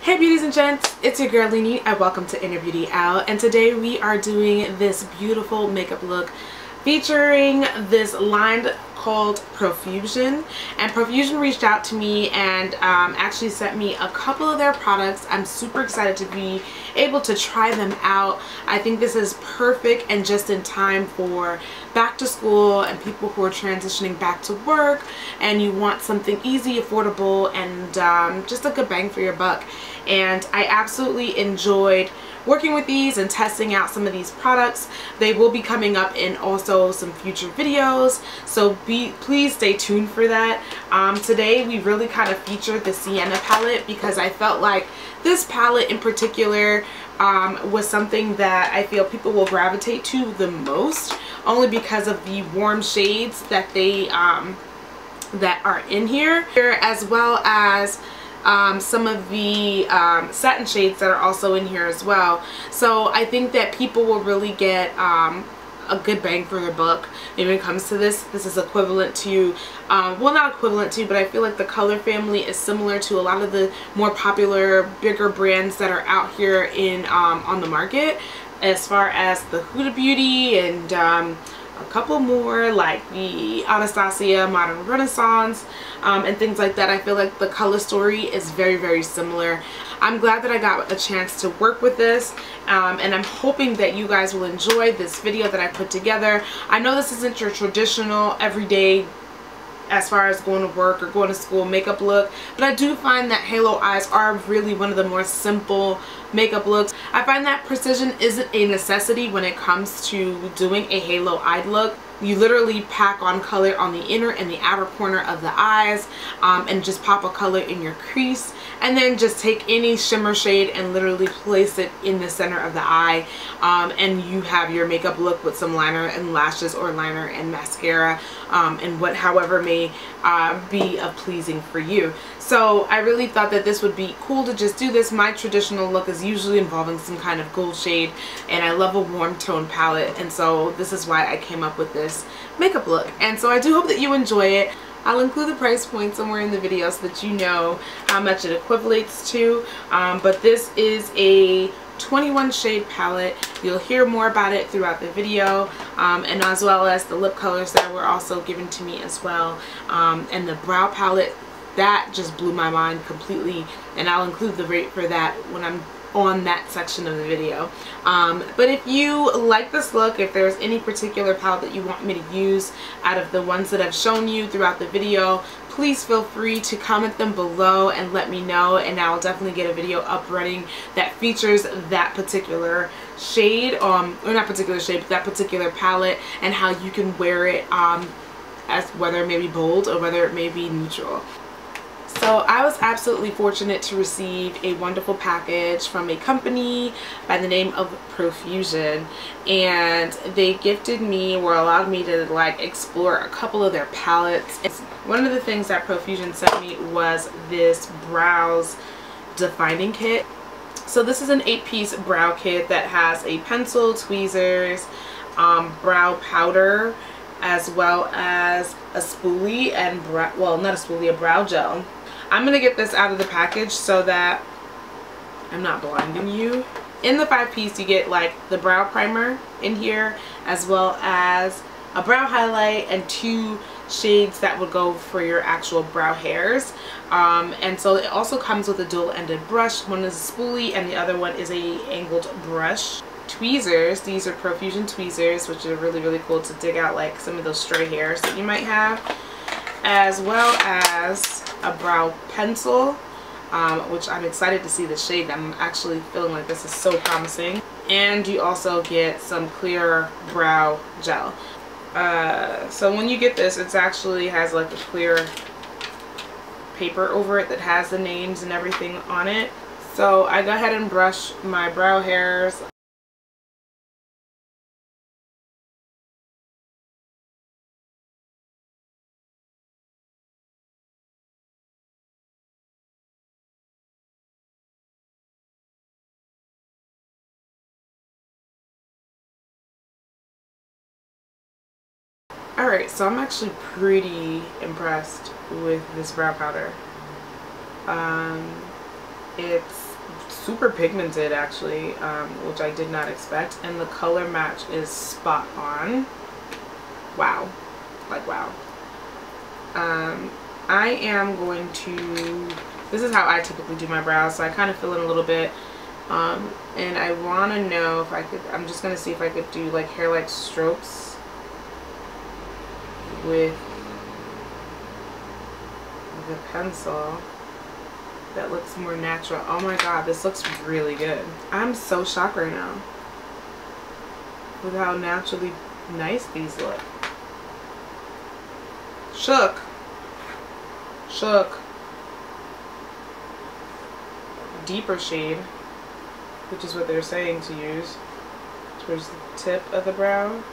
Hey beauties and gents, it's your girl Linnee and welcome to InnerBeautyOut, and today we are doing this beautiful makeup look featuring this line called Profusion. And Profusion reached out to me and actually sent me a couple of their products. I'm super excited to be able to try them out. I think this is perfect and just in time for back to school and people who are transitioning back to work and you want something easy, affordable, and just a good bang for your buck. And I absolutely enjoyed working with these and testing out some of these products. They will be coming up in also some future videos, so please stay tuned for that. Today we really kind of featured the Sienna palette because I felt like this palette in particular was something that I feel people will gravitate to the most, only because of the warm shades that they that are in here, as well as some of the satin shades that are also in here as well. So I think that people will really get a good bang for their buck when it comes to this. This is equivalent to, well, not equivalent to, but I feel like the color family is similar to a lot of the more popular, bigger brands that are out here in on the market, as far as the Huda Beauty and a couple more like the Anastasia Modern Renaissance and things like that. I feel like the color story is very similar. I'm glad that I got a chance to work with this and I'm hoping that you guys will enjoy this video that I put together. I know this isn't your traditional everyday as far as going to work or going to school makeup look, but I do find that halo eyes are really one of the more simple makeup looks. I find that precision isn't a necessity when it comes to doing a halo eyed look. You literally pack on color on the inner and the outer corner of the eyes and just pop a color in your crease, and then just take any shimmer shade and literally place it in the center of the eye, and you have your makeup look with some liner and lashes, or liner and mascara, and however may be pleasing for you. So I really thought that this would be cool to just do this. My traditional look is usually involving some kind of gold shade, and I love a warm tone palette, and so this is why I came up with this makeup look. And so I do hope that you enjoy it. I'll include the price point somewhere in the video so that you know how much it equivalates to, but this is a 21 shade palette. You'll hear more about it throughout the video, and as well as the lip colors that were also given to me as well, and the brow palette that just blew my mind completely, and I'll include the rate for that when I'm on that section of the video. But if you like this look, if there's any particular palette that you want me to use out of the ones that I've shown you throughout the video, please feel free to comment them below and let me know, and I'll definitely get a video up running that features that particular shade, or not particular shade, but that particular palette, and how you can wear it as whether it may be bold or whether it may be neutral. So I was absolutely fortunate to receive a wonderful package from a company by the name of Profusion, and they gifted me, or allowed me to like explore a couple of their palettes. One of the things that Profusion sent me was this brows defining kit. So this is an 8-piece brow kit that has a pencil, tweezers, brow powder, as well as a spoolie and well, not a spoolie, a brow gel. I'm gonna get this out of the package so that I'm not blinding you. In the 5-piece you get like the brow primer in here, as well as a brow highlight and 2 shades that would go for your actual brow hairs, and so it also comes with a dual-ended brush. One is a spoolie and the other one is a angled brush. Tweezers, these are Profusion tweezers, which are really cool to dig out like some of those stray hairs that you might have, as well as a brow pencil, which I'm excited to see the shade. I'm actually feeling like this is so promising. And you also get some clear brow gel. So when you get this, it actually has like a clear paper over it that has the names and everything on it. So I go ahead and brush my brow hairs. Alright, so I'm actually pretty impressed with this brow powder. It's super pigmented actually, which I did not expect, and the color match is spot on. Wow, like wow. I am going to, this is how I typically do my brows, so I kind of fill in a little bit, and I want to know if I could, I'm just going to see if I could do like hair-like strokes with the pencil that looks more natural. Oh my god, this looks really good. I'm so shocked right now with how naturally nice these look. Shook. Deeper shade, which is what they're saying to use towards the tip of the brow.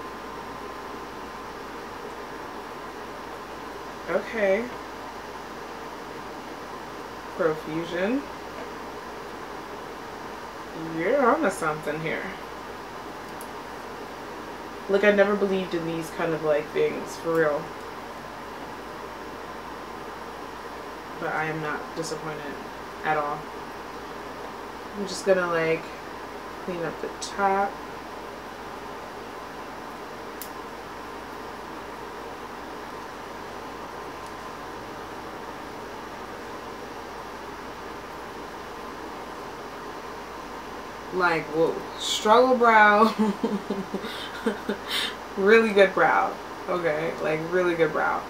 Okay. Profusion. You're onto something here. Look, I never believed in these kind of like things, for real. But I am not disappointed at all. I'm just gonna like clean up the top. Like, whoa, struggle brow. Really good brow. Okay, like really good brow.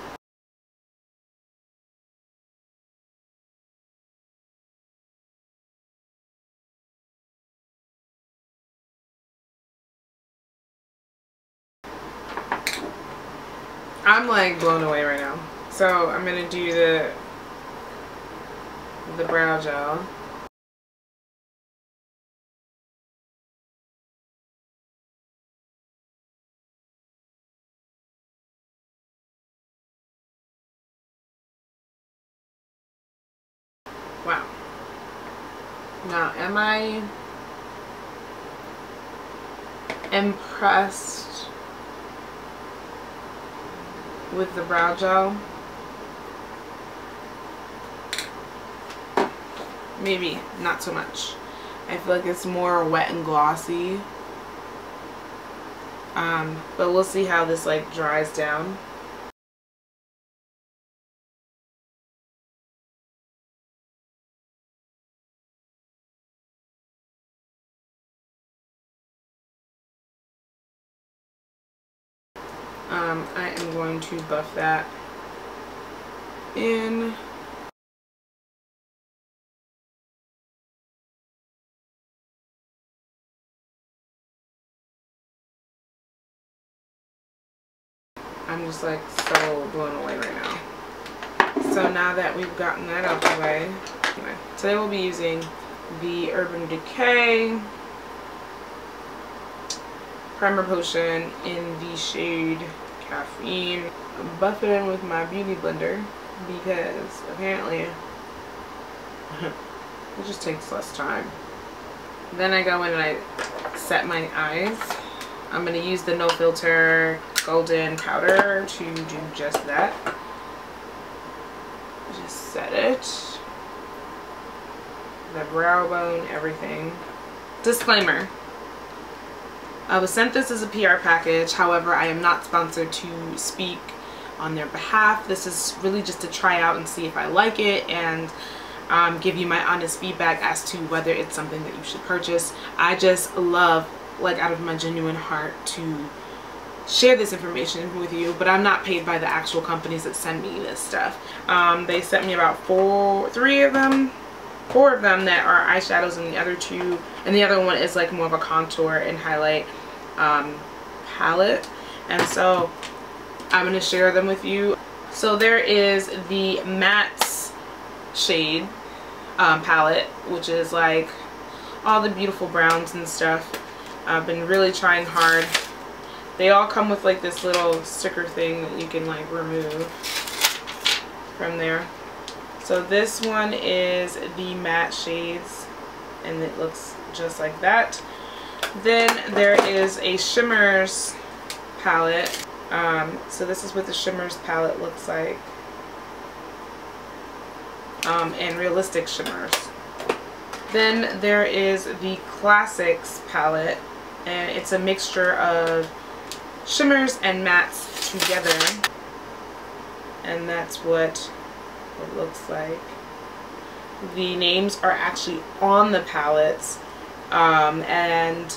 I'm like blown away right now. So I'm gonna do the brow gel. Wow. Now, am I impressed with the brow gel? Maybe not so much. I feel like it's more wet and glossy. But we'll see how this like dries down. I am going to buff that in. I'm just like so blown away right now. So now that we've gotten that out of the way, anyway, today we'll be using the Urban Decay Primer Potion in the shade Caffeine. Buff it in with my beauty blender because apparently it just takes less time. Then I go in and I set my eyes. I'm going to use the No Filter Golden Powder to do just that. Just set it. The brow bone, everything. Disclaimer. I was sent this as a PR package, however I am not sponsored to speak on their behalf. This is really just to try out and see if I like it and give you my honest feedback as to whether it's something that you should purchase. I just love, like out of my genuine heart, to share this information with you, but I'm not paid by the actual companies that send me this stuff. They sent me about four of them that are eyeshadows, and the other two, and the other one is like more of a contour and highlight palette, and so I'm going to share them with you. So there is the matte shade palette, which is like all the beautiful browns and stuff. I've been really trying hard. They all come with like this little sticker thing that you can like remove from there. So this one is the matte shades, and it looks just like that. Then there is a Shimmers palette. So this is what the Shimmers palette looks like. And realistic shimmers. Then there is the Classics palette, and it's a mixture of shimmers and mattes together, and that's what it looks like. The names are actually on the palettes, and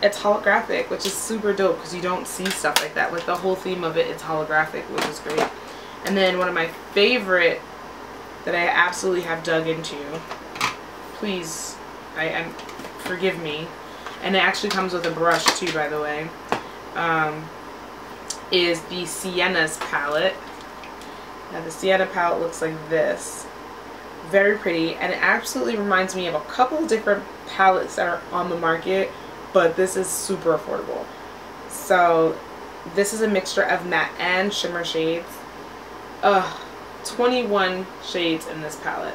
it's holographic, which is super dope because you don't see stuff like that. Like the whole theme of it is holographic, which is great. And then one of my favorite that I absolutely have dug into, please, forgive me, and it actually comes with a brush too, by the way, is the Sienna's palette. Now the Sienna palette looks like this. Very pretty, and it absolutely reminds me of a couple different palettes that are on the market, but this is super affordable. So this is a mixture of matte and shimmer shades. 21 shades in this palette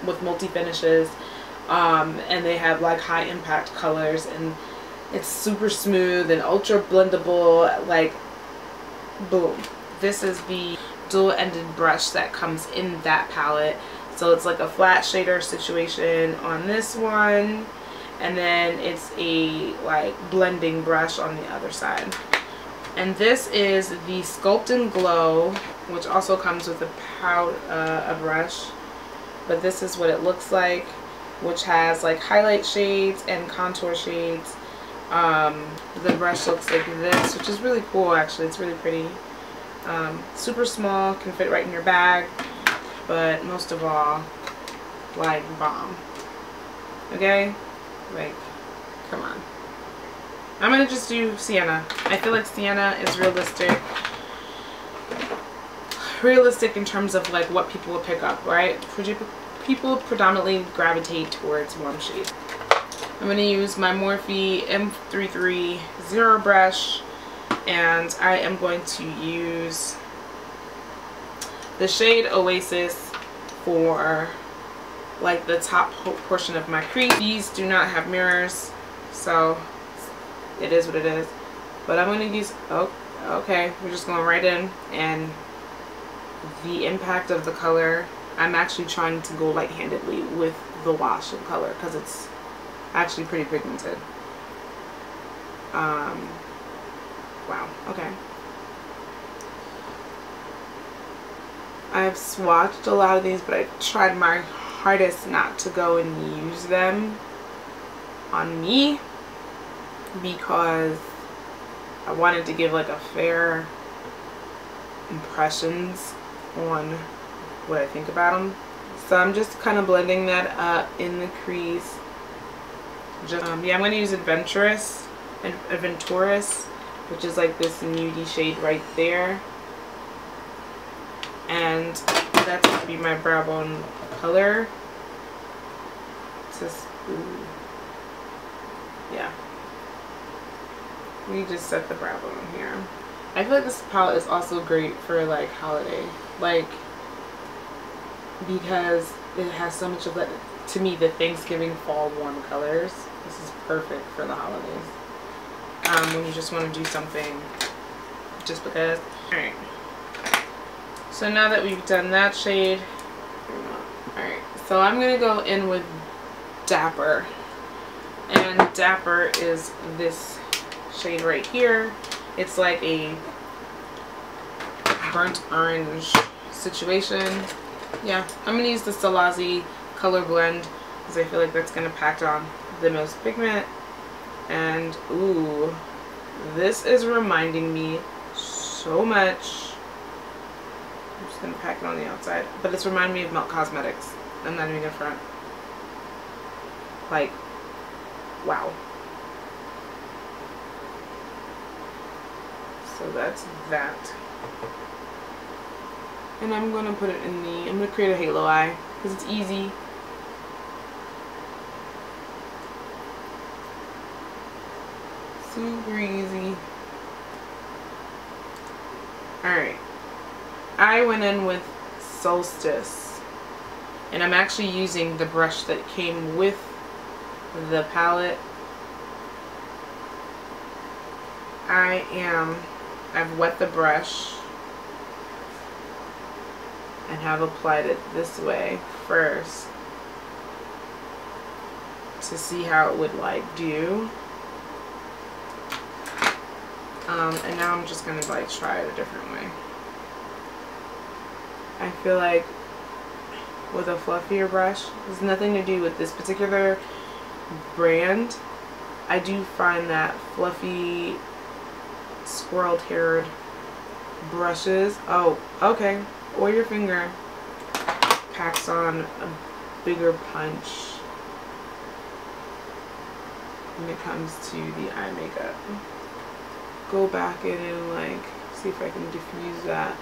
with multi finishes, and they have like high impact colors, and it's super smooth and ultra blendable. Like, boom. This is the dual ended brush that comes in that palette. So it's like a flat shader situation on this one, and then it's a like blending brush on the other side. And this is the Sculpt Glow, which also comes with a brush, but this is what it looks like, which has like highlight shades and contour shades. The brush looks like this, which is really cool actually. It's really pretty. Super small, can fit right in your bag, but most of all, like, bomb. Okay? Like, come on. I'm gonna just do Sienna. I feel like Sienna is realistic. Realistic in terms of like what people will pick up, right? People predominantly gravitate towards warm shades. I'm gonna use my Morphe M330 brush, and I am going to use the shade Oasis for like the top portion of my crease. These do not have mirrors, so it is what it is. But I'm going to use, oh, okay, we're just going right in, and the impact of the color, I'm actually trying to go light-handedly with the wash of color because it's actually pretty pigmented. Wow, okay. I've swatched a lot of these, but I tried my hardest not to go and use them on me because I wanted to give like a fair impressions on what I think about them. So I'm just kind of blending that up in the crease. Just yeah, I'm going to use Adventurous, which is like this nudie shade right there. And that's going to be my brow bone color. Just, ooh. Yeah. We just set the brow bone here. I feel like this palette is also great for like holiday. Like, because it has so much of that, to me, the Thanksgiving fall warm colors. This is perfect for the holidays. When you just want to do something just because. Alright. So now that we've done that shade, alright, so I'm going to go in with Dapper. And Dapper is this shade right here. It's like a burnt orange situation. Yeah, I'm going to use the Solstice color blend because I feel like that's going to pack on the most pigment. And ooh, this is reminding me so much. I'm just going to pack it on the outside, but it's reminding me of Melt Cosmetics. I'm not even in front. Like, wow. So that's that. And I'm going to put it in the, I'm going to create a halo eye because it's easy. Super easy. Alright. I went in with Solstice. And I'm actually using the brush that came with the palette. I've wet the brush and have applied it this way first. to see how it would like do. And now I'm just gonna like try it a different way. I feel like with a fluffier brush, there's nothing to do with this particular brand. I do find that fluffy squirrel haired brushes, oh okay, or your finger packs on a bigger punch when it comes to the eye makeup. Go back in and like see if I can diffuse that.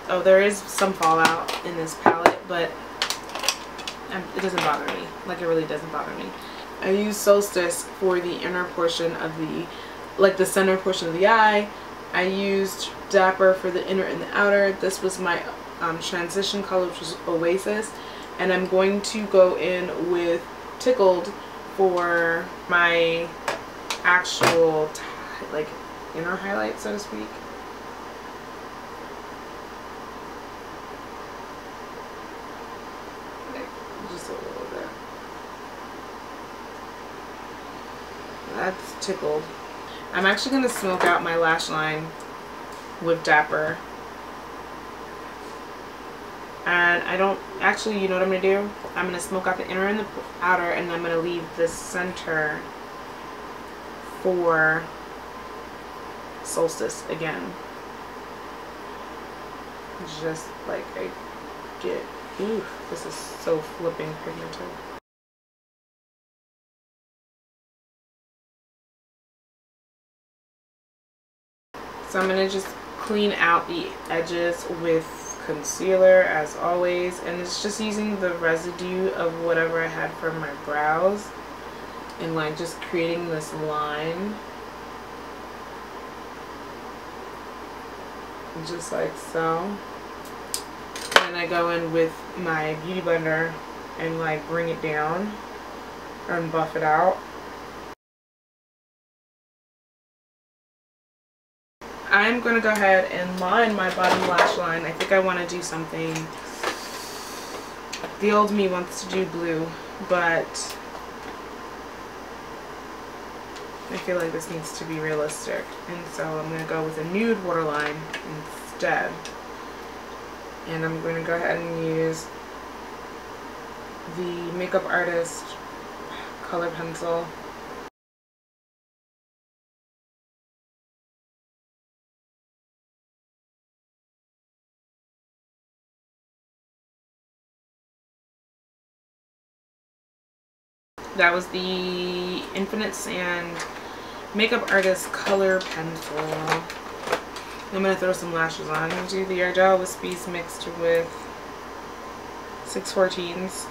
Oh, there is some fallout in this palette, but it doesn't bother me. Like, it really doesn't bother me. I use Solstice for the inner portion of the, like the center portion of the eye. I used Dapper for the inner and the outer. This was my transition color, which was Oasis. And I'm going to go in with Tickled for my actual, like, inner highlight, so to speak. Just a little bit. That's Tickled. I'm actually going to smoke out my lash line with Dapper. And I don't, actually, you know what I'm going to do? I'm going to smoke out the inner and the outer, and I'm going to leave the center for Solstice again. Just like I get, ooh, this is so flipping pigmented. So I'm going to just clean out the edges with concealer as always, and it's just using the residue of whatever I had from my brows and like just creating this line just like so. And I go in with my beauty blender and like bring it down and buff it out. I'm going to go ahead and line my bottom lash line. I think I want to do something. The old me wants to do blue, but I feel like this needs to be realistic. And so I'm going to go with a nude waterline instead. And I'm going to go ahead and use the Makeup Artist color pencil. That was the Infinite Sand Makeup Artist color pencil. I'm going to throw some lashes on. I'm going to do the Ardell Wispies mixed with 614s.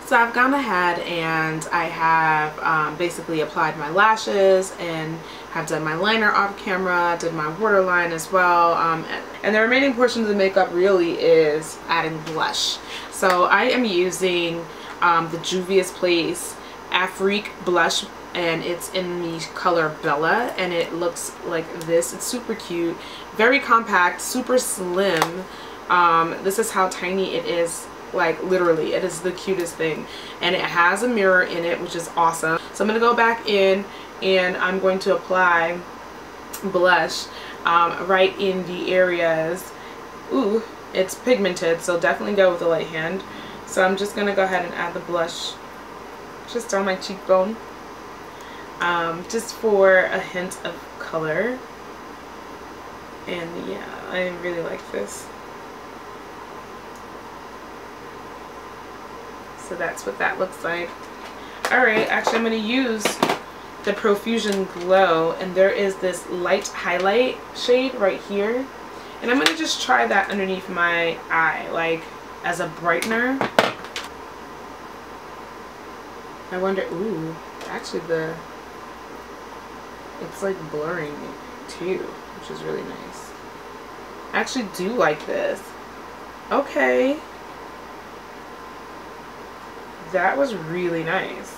So I've gone ahead and I have basically applied my lashes and have done my liner off camera, did my waterline as well, and the remaining portion of the makeup really is adding blush. So I am using the Juvia's Place Afrique blush, and it's in the color Bella, and it looks like this. It's super cute, very compact, super slim. This is how tiny it is. Like literally, it is the cutest thing, and it has a mirror in it, which is awesome. So I'm gonna go back in and I'm going to apply blush right in the areas. Ooh, it's pigmented, so definitely go with a light hand. So I'm just gonna go ahead and add the blush just on my cheekbone, just for a hint of color. And yeah, I really like this. So that's what that looks like. Alright, actually I'm going to use the Profusion Glow, and there is this light highlight shade right here. And I'm going to just try that underneath my eye, like as a brightener. I wonder, ooh, actually it's like blurring too, which is really nice. I actually do like this. Okay. that was really nice.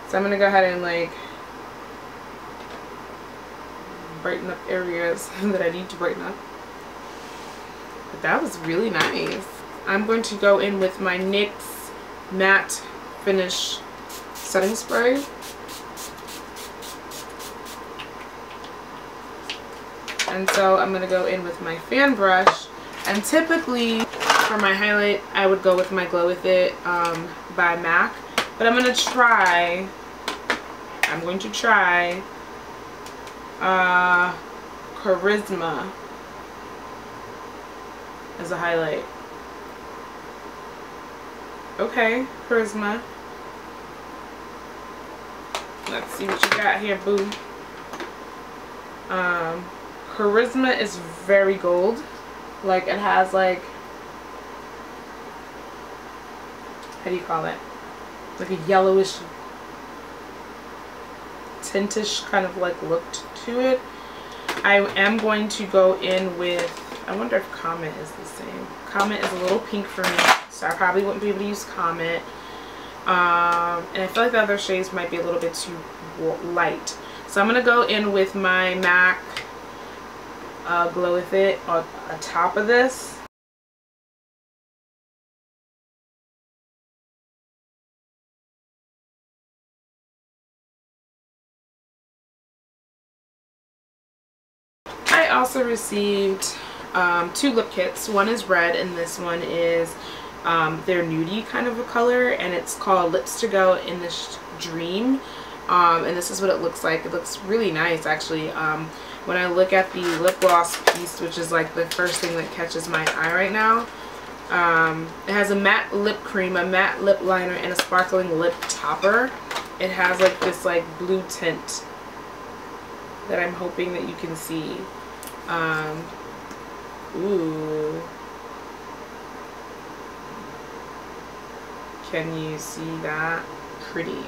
So I'm gonna go ahead and like brighten up areas that I need to brighten up. But that was really nice. I'm going to go in with my NYX Matte Finish Setting Spray. And so I'm going to go in with my fan brush. And typically for my highlight, I would go with my Glow With It by MAC. But I'm going to try Charisma as a highlight. Okay, Charisma. Let's see what you got here, boo. Charisma is very gold. Like, it has like, how do you call it? Like a yellowish tintish kind of like look to it. I am going to go in with, I wonder if Comet is the same. Comet is a little pink for me, so I probably wouldn't be able to use Comet. And I feel like the other shades might be a little bit too light. So I'm going to go in with my MAC Glow With It on top of this. I also received 2 lip kits. One is red and this one is their nudie kind of a color, and it's called Lips to Go in this Dream. And this is what it looks like. It looks really nice actually. When I look at the lip gloss piece, which is like the first thing that catches my eye right now, it has a matte lip cream, a matte lip liner, and a sparkling lip topper. It has like this like blue tint that I'm hoping that you can see. Ooh. Can you see that? Pretty.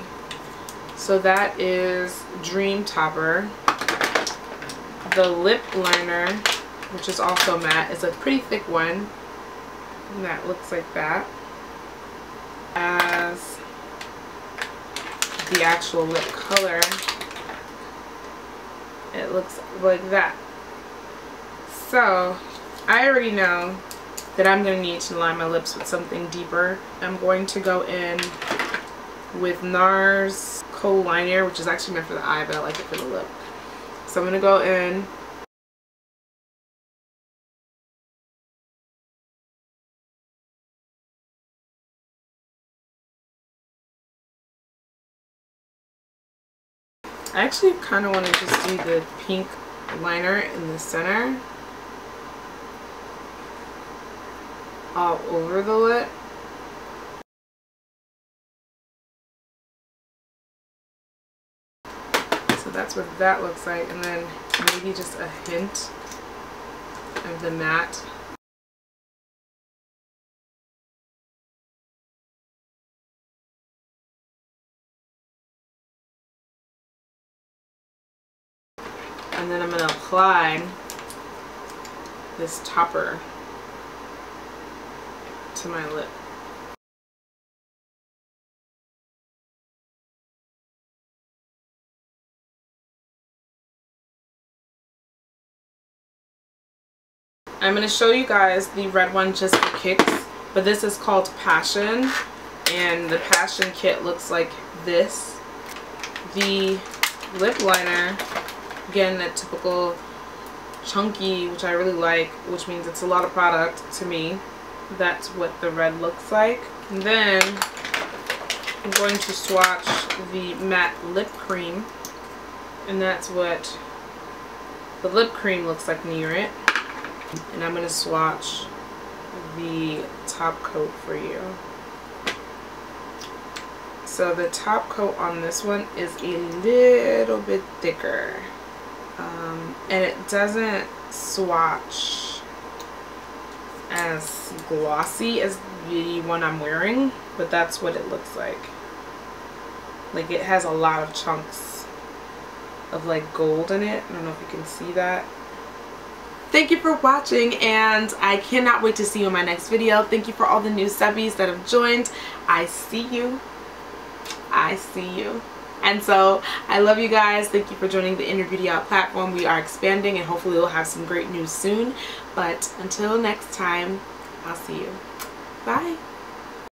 So that is Dream Topper. The lip liner, which is also matte, is a pretty thick one. And that looks like that. As the actual lip color, it looks like that. So I already know that I'm going to need to line my lips with something deeper. I'm going to go in with NARS Kohl Liner, which is actually meant for the eye, but I like it for the lip. So I'm going to go in. I actually kind of want to just do the pink liner in the center, all over the lip. So that's what that looks like, and then maybe just a hint of the matte. And then I'm going to apply this topper to my lip. I'm going to show you guys the red one just for kicks, but this is called Passion, and the Passion kit looks like this. The lip liner, again, that typical chunky, which I really like, which means it's a lot of product to me. That's what the red looks like. And then I'm going to swatch the matte lip cream, and that's what the lip cream looks like near it. And I'm going to swatch the top coat for you. So the top coat on this one is a little bit thicker. And it doesn't swatch as glossy as the one I'm wearing, but that's what it looks like. Like, it has a lot of chunks of like gold in it. I don't know if you can see that. thank you for watching, and I cannot wait to see you in my next video. Thank you for all the new subbies that have joined. I see you. I see you. And so I love you guys. Thank you for joining the InnerBeautyOut platform. We are expanding, and hopefully we'll have some great news soon. But until next time, I'll see you. Bye.